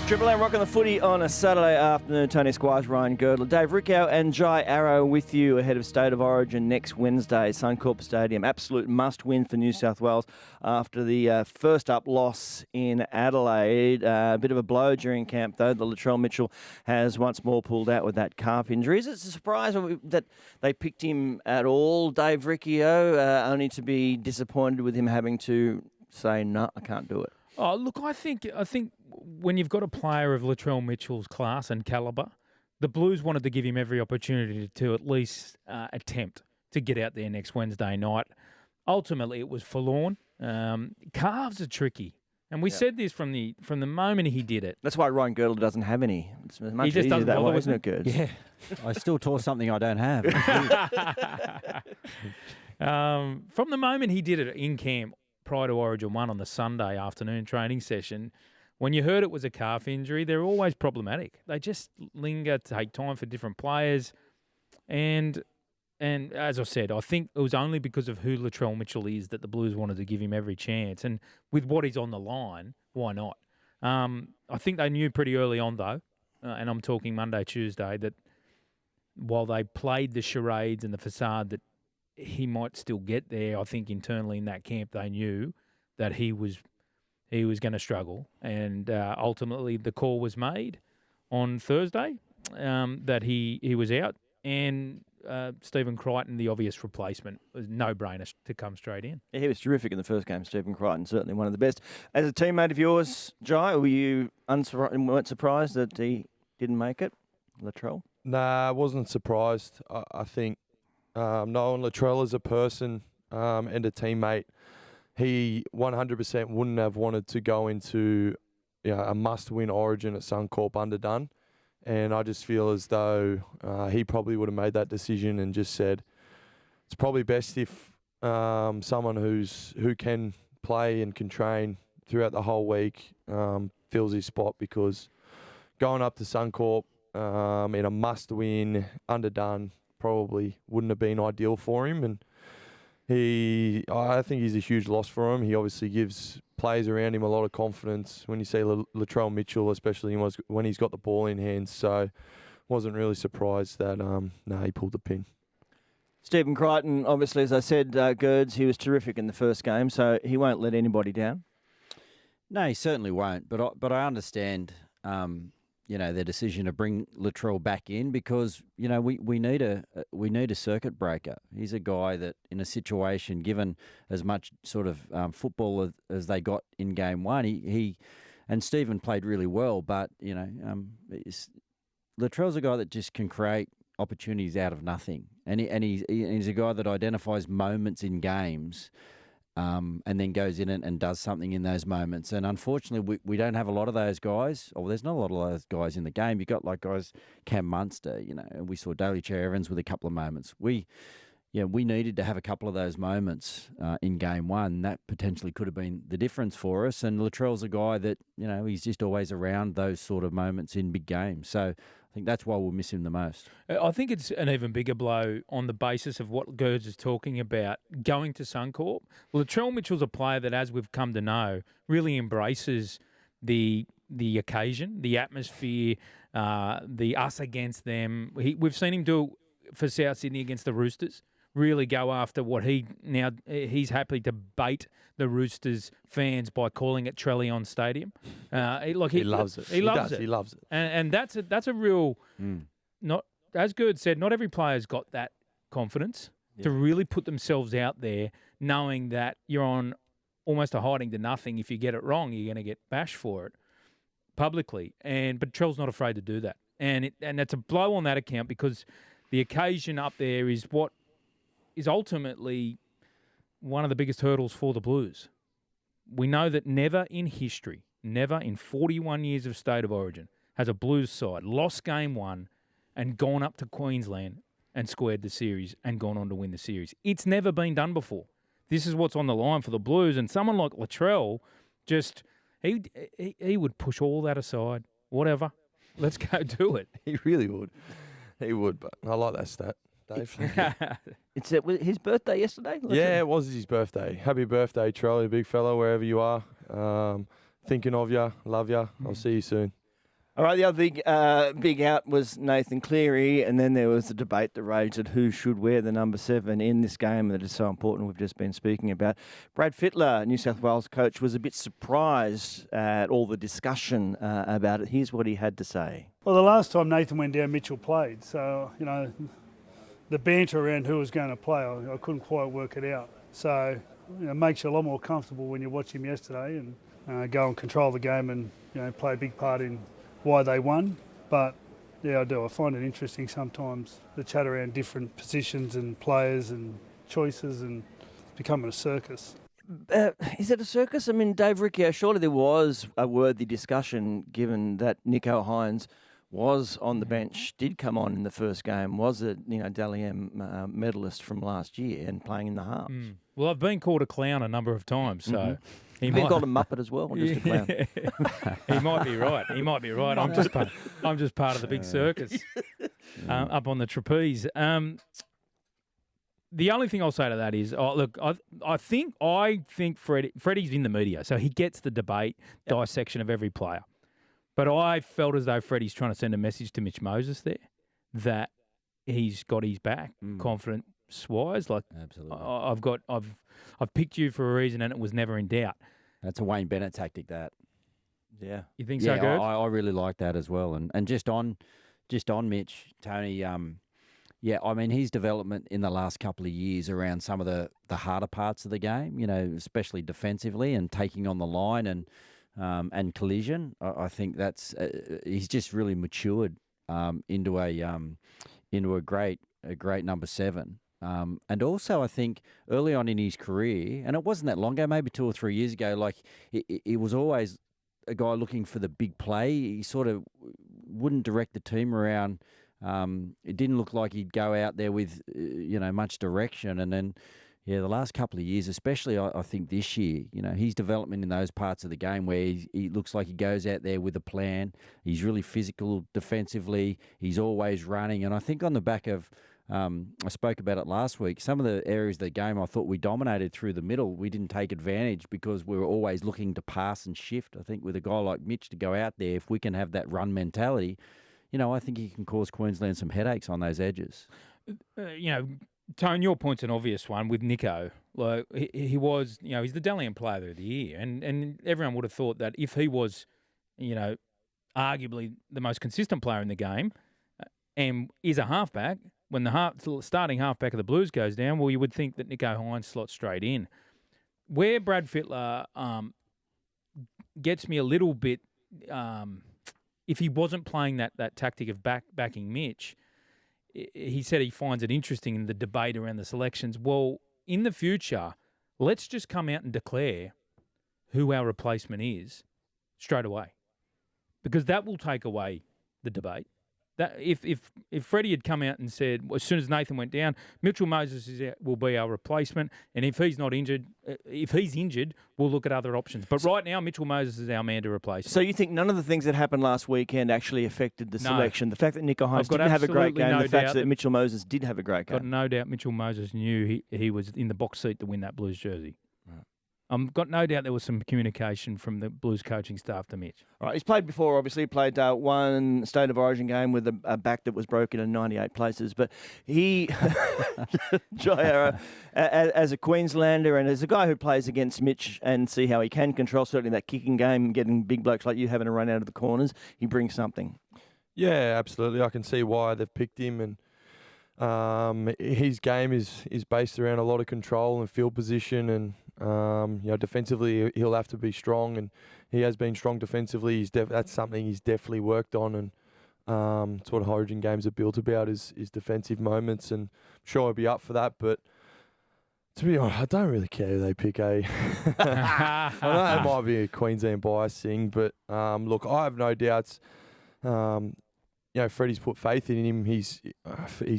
Triple M rocking the footy on a Saturday afternoon. Tony Squires, Ryan Girdler, Dave Rickow and Jai Arrow with you ahead of State of Origin next Wednesday. Suncorp Stadium, absolute must-win for New South Wales after the first-up loss in Adelaide. A bit of a blow during camp, though. The Latrell Mitchell has once more pulled out with that calf injury. Is it a surprise that they picked him at all, Dave Rickow, only to be disappointed with him having to say, no, I can't do it? Oh, look, I think when you've got a player of Latrell Mitchell's class and calibre, the Blues wanted to give him every opportunity to at least attempt to get out there next Wednesday night. Ultimately, it was forlorn. Calves are tricky. And we said this from the moment he did it. That's why Ryan Girdler doesn't have any. It's much He just easier doesn't that bother way, with isn't it, Girds? Yeah, I still tore something I don't have. From the moment he did it in camp prior to Origin 1 on the Sunday afternoon training session, when you heard it was a calf injury, they're always problematic. They just linger, take time for different players. And as I said, I think it was only because of who Latrell Mitchell is that the Blues wanted to give him every chance. And with what he's on the line, why not? I think they knew pretty early on, though, and I'm talking Monday, Tuesday, that while they played the charades and the facade that he might still get there, I think internally in that camp they knew that he was going to struggle. And ultimately the call was made on Thursday that he was out. And Stephen Crichton, the obvious replacement, was no-brainer to come straight in. Yeah, he was terrific in the first game, Stephen Crichton, certainly one of the best. As a teammate of yours, Jai, were you weren't surprised that he didn't make it, Latrell? Nah, I wasn't surprised. I think knowing Latrell as a person and a teammate, he 100% wouldn't have wanted to go into a must-win Origin at Suncorp underdone. And I just feel as though he probably would have made that decision and just said, it's probably best if someone who can play and can train throughout the whole week fills his spot, because going up to Suncorp in a must-win underdone probably wouldn't have been ideal for him. And I think he's a huge loss for him. He obviously gives players around him a lot of confidence when you see Latrell Mitchell, especially when he's got the ball in hand. So wasn't really surprised that he pulled the pin. Stephen Crichton, obviously, as I said, Girds, he was terrific in the first game, so he won't let anybody down. No, he certainly won't. But I understand, their decision to bring Latrell back in, because we need a circuit breaker. He's a guy that, in a situation, given as much sort of football as they got in game one, he and Stephen played really well. But Latrell's a guy that just can create opportunities out of nothing, and he's a guy that identifies moments in games. And then goes in and does something in those moments. And unfortunately, we don't have a lot of those guys. Or there's not a lot of those guys in the game. You've got like guys, Cam Munster, and we saw Daly Chair Evans with a couple of moments. We needed to have a couple of those moments in game one. That potentially could have been the difference for us. And Latrell's a guy that, he's just always around those sort of moments in big games. So I think that's why we'll miss him the most. I think it's an even bigger blow on the basis of what Gerds is talking about, going to Suncorp. Latrell Mitchell's a player that, as we've come to know, really embraces the occasion, the atmosphere, the us against them. We've seen him do it for South Sydney against the Roosters. Really go after what he's happy to bait the Roosters fans by calling it Trellion Stadium. He loves it. He loves it. And that's a real not, as Gerd said, not every player's got that confidence to really put themselves out there, knowing that you're on almost a hiding to nothing. If you get it wrong, you're going to get bashed for it publicly. But Trell's not afraid to do that, and it's a blow on that account, because the occasion up there is what is ultimately one of the biggest hurdles for the Blues. We know that never in history, never in 41 years of State of Origin, has a Blues side lost game one and gone up to Queensland and squared the series and gone on to win the series. It's never been done before. This is what's on the line for the Blues, and someone like Latrell, he would push all that aside. Whatever. Let's go do it. He really would. He would, but I like that stat, Dave. It's his birthday yesterday? Yeah, it was his birthday. Happy birthday, Trell, you big fella, wherever you are. Thinking of you, love you. I'll see you soon. All right, the other big out was Nathan Cleary, and then there was the debate that raged at who should wear the number 7 in this game that is so important we've just been speaking about. Brad Fittler, New South Wales coach, was a bit surprised at all the discussion about it. Here's what he had to say. Well, the last time Nathan went down, Mitchell played, so, the banter around who was going to play, I couldn't quite work it out. So, it makes you a lot more comfortable when you watch him yesterday and go and control the game and, play a big part in why they won. But yeah, I do. I find it interesting sometimes, the chat around different positions and players and choices, and it's becoming a circus. Is it a circus? I mean, Dave Riccio, surely there was a worthy discussion given that Nico Hines was on the bench, did come on in the first game, was a Dally M medalist from last year and playing in the halves. Well, I've been called a clown a number of times, so... You've been called a muppet as well, or just a clown? He might be right. He might be right. I'm just part of the big circus up on the trapeze. The only thing I'll say to that is, I think Freddie's in the media, so he gets the debate, dissection of every player. But I felt as though Freddie's trying to send a message to Mitch Moses there that he's got his back, confidence-wise. Like, absolutely, I've picked you for a reason, and it was never in doubt. That's a Wayne Bennett tactic. That, yeah, you think so, Gerd? I really like that as well. And just on Mitch, Tony. I mean, his development in the last couple of years around some of the harder parts of the game, especially defensively and taking on the line and collision. I think that's he's just really matured into a great number 7. And also, I think early on in his career, and it wasn't that long ago, maybe 2 or 3 years ago, like he was always a guy looking for the big play. He sort of wouldn't direct the team around. It didn't look like he'd go out there with much direction. And then, the last couple of years, especially I think this year, his development in those parts of the game where he looks like he goes out there with a plan. He's really physical defensively. He's always running. And I think on the back of, I spoke about it last week, some of the areas of the game I thought we dominated through the middle. We didn't take advantage because we were always looking to pass and shift. I think with a guy like Mitch to go out there, if we can have that run mentality, I think he can cause Queensland some headaches on those edges. Tone, your point's an obvious one with Nico. Like he was, he's the Dally M Player of the Year, and everyone would have thought that if he was, arguably the most consistent player in the game, and is a halfback, when the starting halfback of the Blues goes down, well, you would think that Nico Hines slots straight in. Where Brad Fittler gets me a little bit, if he wasn't playing that tactic of backing Mitch, he said he finds it interesting in the debate around the selections. Well, in the future, let's just come out and declare who our replacement is straight away, because that will take away the debate. That if Freddie had come out and said, as soon as Nathan went down, Mitchell Moses will be our replacement, and if he's injured, we'll look at other options. But right now, Mitchell Moses is our man to replace. So you think none of the things that happened last weekend actually affected the selection? The fact that Nico Hines didn't have a great game, the fact that Mitchell Moses did have a great game. Got no doubt Mitchell Moses knew he was in the box seat to win that Blues jersey. Got no doubt there was some communication from the Blues coaching staff to Mitch. All right, he's played before, obviously. He played one State of Origin game with a back that was broken in 98 places. But he, Jai Arrow, as a Queenslander and as a guy who plays against Mitch and see how he can control certainly that kicking game and getting big blokes like you having to run out of the corners, he brings something. Yeah, absolutely. I can see why they've picked him, and his game is based around a lot of control and field position, and defensively he'll have to be strong, and he has been strong defensively. That's something he's definitely worked on, and it's what Origin games are built about is defensive moments, and I'm sure he'll be up for that. But to be honest, I don't really care who they pick. I know it might be a Queensland bias thing, but look, I have no doubts. Freddie's put faith in him. He's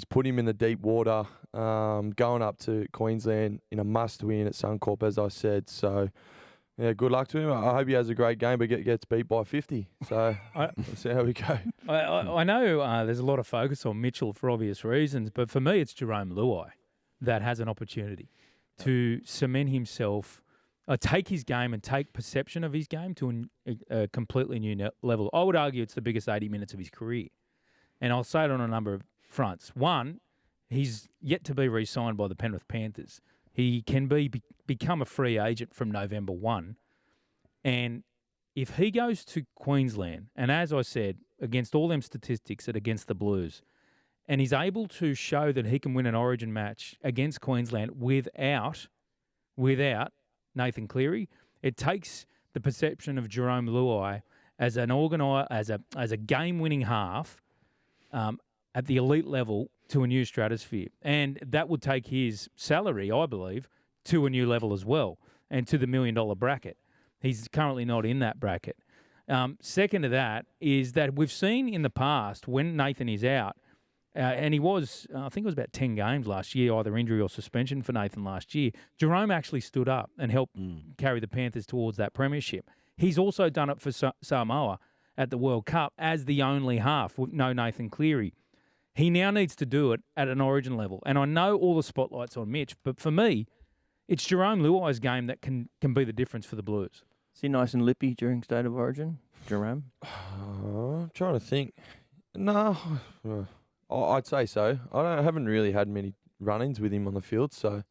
put him in the deep water, going up to Queensland in a must-win at Suncorp, as I said. So, yeah, good luck to him. I hope he has a great game, but gets beat by 50. So, we'll see how we go. I know there's a lot of focus on Mitchell for obvious reasons, but for me, it's Jerome Luai that has an opportunity to cement himself take his game and take perception of his game to a completely new level. I would argue it's the biggest 80 minutes of his career. And I'll say it on a number of fronts. One, he's yet to be re-signed by the Penrith Panthers. He can become a free agent from November 1. And if he goes to Queensland, and as I said, against all them statistics against the Blues, and he's able to show that he can win an Origin match against Queensland without Nathan Cleary, it takes the perception of Jerome Luai as a game-winning half at the elite level to a new stratosphere. And that would take his salary, I believe, to a new level as well, and to the $1 million bracket. He's currently not in that bracket. Second to that is that we've seen in the past when Nathan is out, and he was, I think it was about 10 games last year, either injury or suspension for Nathan last year, Jerome actually stood up and helped carry the Panthers towards that premiership. He's also done it for Samoa at the World Cup as the only half with no Nathan Cleary. He now needs to do it at an Origin level. And I know all the spotlight's on Mitch, but for me, it's Jerome Luai's game that can be the difference for the Blues. Is he nice and lippy during State of Origin, Jerome? I'm trying to think. No, I'd say so. I haven't really had many run-ins with him on the field, so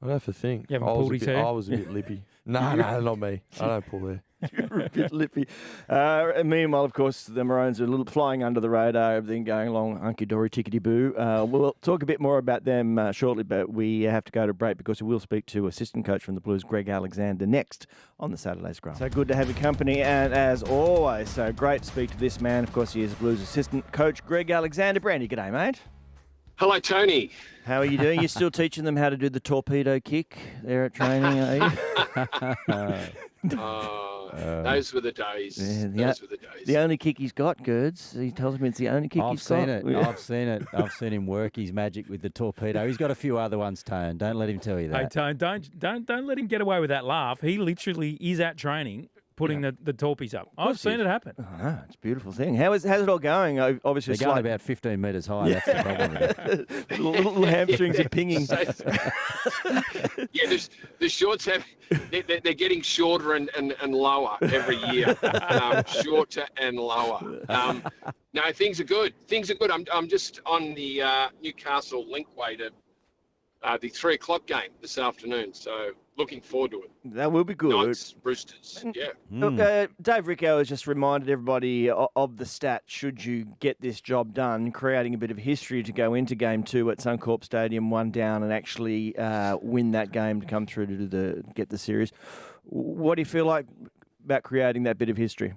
I'd have to think. You haven't pulled his hair? I was a bit lippy. No, not me. I don't pull hair. You're a bit lippy. Meanwhile, of course, the Maroons are a little flying under the radar, everything going along hunky-dory, tickety-boo. We'll talk a bit more about them shortly, but we have to go to break because we will speak to assistant coach from the Blues, Greg Alexander, next on the Saturday Scrum. So good to have your company, and as always, so great to speak to this man. Of course, he is Blues assistant coach, Greg Alexander. Brandy, g'day, mate. Hello, Tony. How are you doing? You're still teaching them how to do the torpedo kick there at training, are you? Those were the days. Those were the days. The only kick he's got, Gerds. He tells me it's the only kick he's got. I've seen it. I've seen him work his magic with the torpedo. He's got a few other ones, Tone. Don't let him tell you that. Hey, Tone, don't let him get away with that laugh. He literally is at training putting the torpies up. I've seen it happen. Oh, it's a beautiful thing. How's it all going? Obviously, they're going about 15 metres high. That's the problem. little hamstrings are pinging. Yeah, the shorts they're getting shorter and lower every year. Shorter and lower. No, things are good. I'm just on the Newcastle Linkway to the 3 o'clock game this afternoon. So looking forward to it. That will be good. Knights, Roosters, yeah. Look, Dave Riccio has just reminded everybody of the stat, should you get this job done, creating a bit of history to go into Game 2 at Suncorp Stadium, 1 down, and actually win that game to come through to get the series. What do you feel like about creating that bit of history?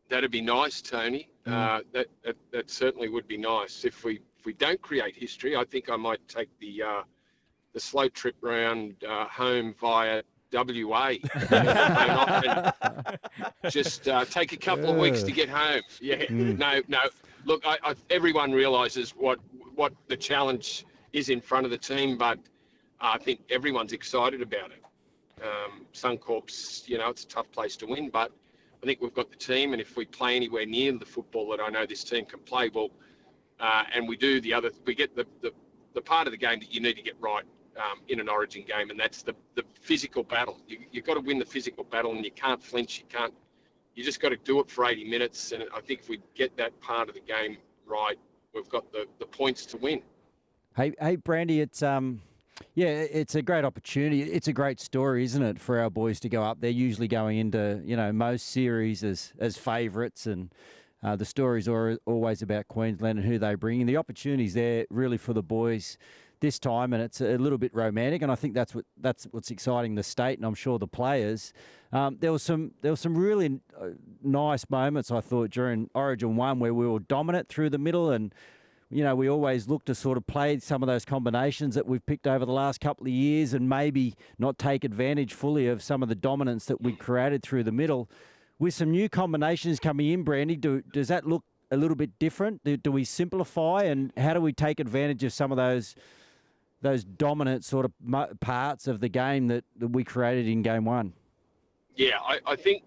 That'd be nice, Tony. That certainly would be nice. If we don't create history, I think I might take the slow trip round home via WA. Just take a couple of weeks to get home. Yeah, no. Look, everyone realises what the challenge is in front of the team, but I think everyone's excited about it. Suncorp's, it's a tough place to win, but I think we've got the team, and if we play anywhere near the football that I know this team can play, well, and we do we get the part of the game that you need to get right in an Origin game, and that's the physical battle. You've got to win the physical battle, and you can't flinch. You just got to do it for 80 minutes, and I think if we get that part of the game right, we've got the points to win. Hey, Brandy, it's it's a great opportunity. It's a great story, isn't it, for our boys to go up? They're usually going into most series as favourites, and the stories are always about Queensland and who they bring in. The opportunity's there really for the boys this time, and it's a little bit romantic, and I think that's what's exciting the state, and I'm sure the players. There was some really nice moments, I thought, during Origin 1 where we were dominant through the middle, and we always look to sort of play some of those combinations that we've picked over the last couple of years and maybe not take advantage fully of some of the dominance that we created through the middle. With some new combinations coming in, Brandy, does that look a little bit different? Do we simplify, and how do we take advantage of some of those dominant sort of parts of the game that we created in Game 1? Yeah, I think,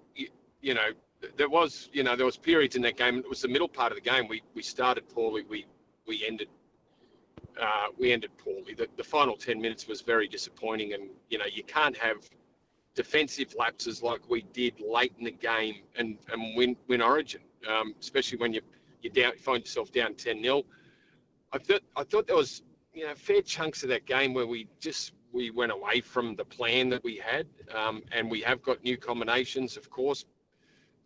there was periods in that game. It was the middle part of the game. We started poorly. We ended poorly. The final 10 minutes was very disappointing, and you can't have defensive lapses like we did late in the game and win Origin, especially when you find yourself down 10-0. I thought there was fair chunks of that game where we went away from the plan that we had, and we have got new combinations, of course,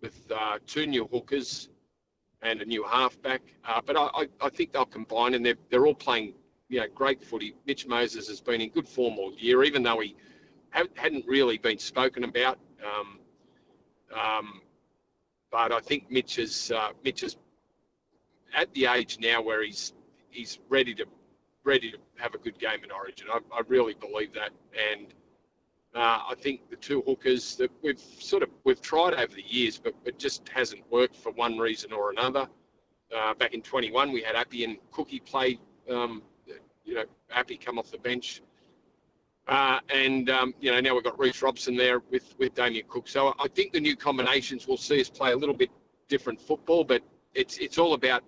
with 2 new hookers and a new halfback. But I think they'll combine, and they're all playing great footy. Mitch Moses has been in good form all year, even though he hadn't really been spoken about. But I think Mitch is at the age now where he's ready to have a good game in Origin. I really believe that, and I think the 2 hookers that we've tried over the years, but it just hasn't worked for one reason or another. Back in 21, we had Appy and Cookie play. Appy come off the bench, and now we've got Reece Robson there with Damien Cook. So I think the new combinations will see us play a little bit different football, but it's all about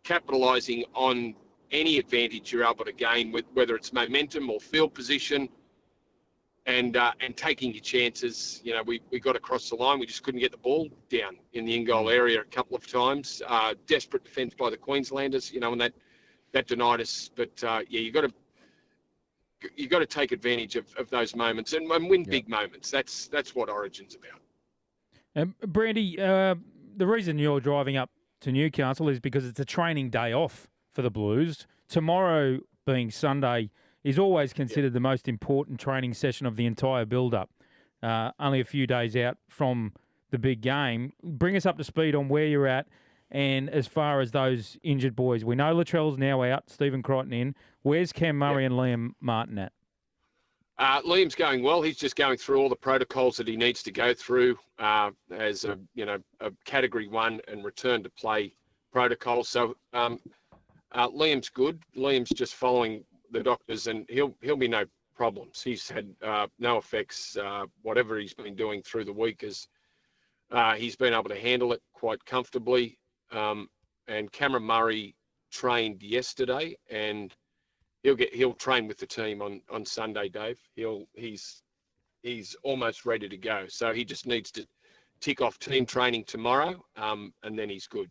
capitalising on any advantage you're able to gain, with whether it's momentum or field position, and taking your chances. We got across the line, we just couldn't get the ball down in the in-goal area a couple of times. Desperate defence by the Queenslanders, and that denied us. But you got to take advantage of those moments and win big moments. That's what Origin's about. Brandy, the reason you're driving up to Newcastle is because it's a training day off for the Blues. Tomorrow, being Sunday, is always considered the most important training session of the entire build-up. Only a few days out from the big game. Bring us up to speed on where you're at, and as far as those injured boys. We know Latrell's now out, Stephen Crichton in. Where's Cam Murray and Liam Martin at? Liam's going well. He's just going through all the protocols that he needs to go through as a Category 1 and return to play protocol. So Liam's good. Liam's just following the doctors, and he'll be no problems. He's had no effects. Whatever he's been doing through the week he's been able to handle it quite comfortably. And Cameron Murray trained yesterday, and he'll train with the team on Sunday, Dave. He's almost ready to go. So he just needs to tick off team training tomorrow, and then he's good.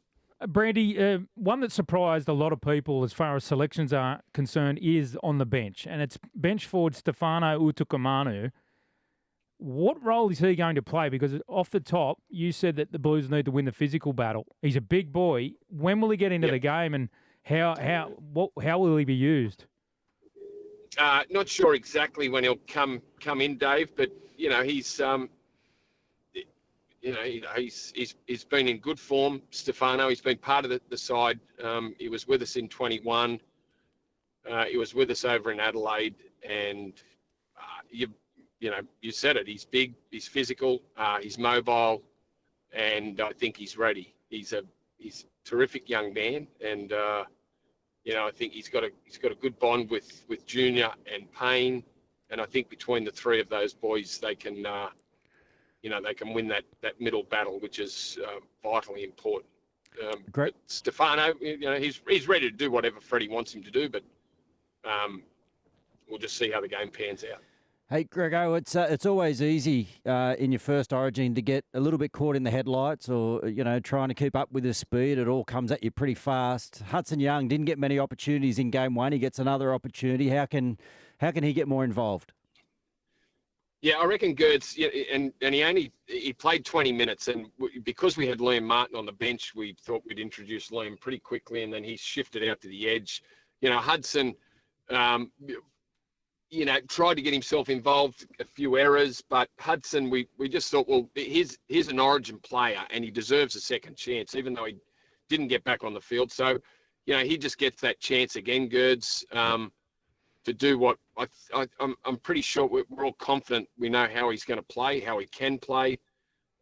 Brandy, one that surprised a lot of people as far as selections are concerned is on the bench, and it's bench forward Stefano Utukamanu. What role is he going to play? Because off the top, you said that the Blues need to win the physical battle. He's a big boy. When will he get into the game, and how will he be used? Not sure exactly when he'll come in, Dave, but he's he's been in good form. Stefano, he's been part of the side. He was with us in 21. He was with us over in Adelaide, and you said it. He's big, he's physical, he's mobile, and I think he's ready. He's a terrific young man, and I think he's got a good bond with Junior and Payne, and I think between the three of those boys, they can they can win that middle battle, which is vitally important. Great. Stefano, he's ready to do whatever Freddie wants him to do, but we'll just see how the game pans out. Hey, Grego, it's always easy in your first Origin to get a little bit caught in the headlights, or trying to keep up with the speed. It all comes at you pretty fast. Hudson Young didn't get many opportunities in game one. He gets another opportunity. How can he get more involved? Yeah, I reckon Gertz, and he played 20 minutes, and because we had Liam Martin on the bench, we thought we'd introduce Liam pretty quickly, and then he shifted out to the edge. Hudson, tried to get himself involved, a few errors, but Hudson, we just thought, well, he's an Origin player, and he deserves a second chance, even though he didn't get back on the field. So, he just gets that chance again, Gertz, to do what I'm pretty sure we're all confident we know how he's going to play, how he can play.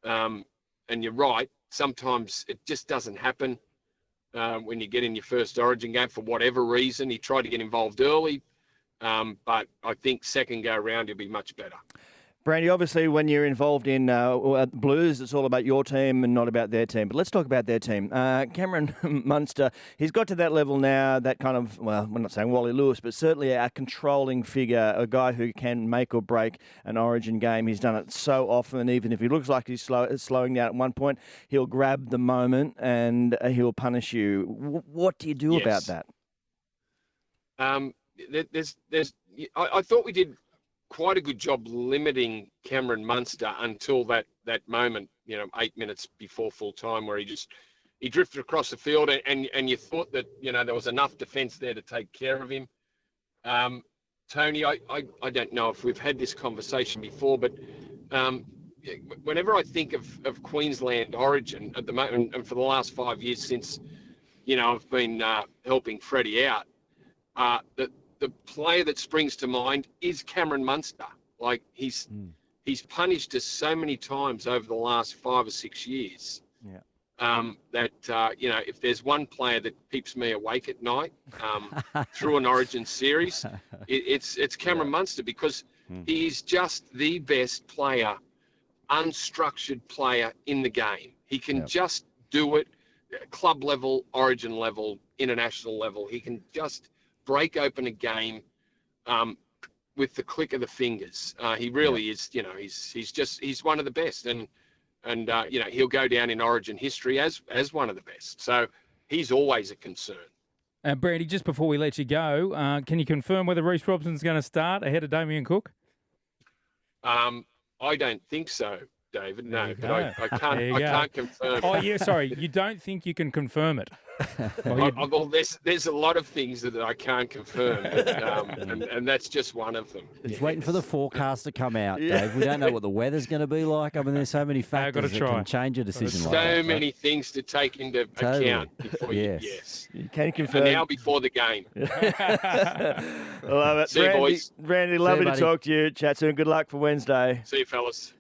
And you're right, sometimes it just doesn't happen when you get in your first Origin game for whatever reason. He tried to get involved early, but I think second go round he'll be much better. Brandy, obviously, when you're involved in Blues, it's all about your team and not about their team. But let's talk about their team. Cameron Munster, he's got to that level now, that kind of, well, we're not saying Wally Lewis, but certainly a controlling figure, a guy who can make or break an Origin game. He's done it so often, even if he looks like he's slowing down at one point, he'll grab the moment and he'll punish you. What do you do about that? I thought we did quite a good job limiting Cameron Munster until that moment, 8 minutes before full time, where he drifted across the field, and you thought that there was enough defence there to take care of him. Tony, I don't know if we've had this conversation before, but whenever I think of Queensland Origin at the moment, and for the last 5 years since I've been helping Freddie out, the player that springs to mind is Cameron Munster. Like he's punished us so many times over the last 5 or 6 years. Yeah. That if there's one player that keeps me awake at night through an Origin series, it's Cameron Munster, because he's just the best player, unstructured player in the game. He can just do it, club level, Origin level, international level. He can just break open a game with the click of the fingers. He really is, he's one of the best, and he'll go down in Origin history as one of the best. So he's always a concern. Brandy, just before we let you go, can you confirm whether Reece Robson's going to start ahead of Damien Cook? I don't think so, David. No, but I can't confirm. Oh, yeah, sorry. You don't think you can confirm it? Well, there's a lot of things that I can't confirm, and that's just one of them. Just waiting for the forecast to come out, Dave. We don't know what the weather's going to be like. I mean, there's so many factors that can change a decision like that. So many things to take into account before you can confirm. And now before the game. Love it. See you, boys. Randy, lovely to talk to you. Chat soon. Good luck for Wednesday. See you, fellas.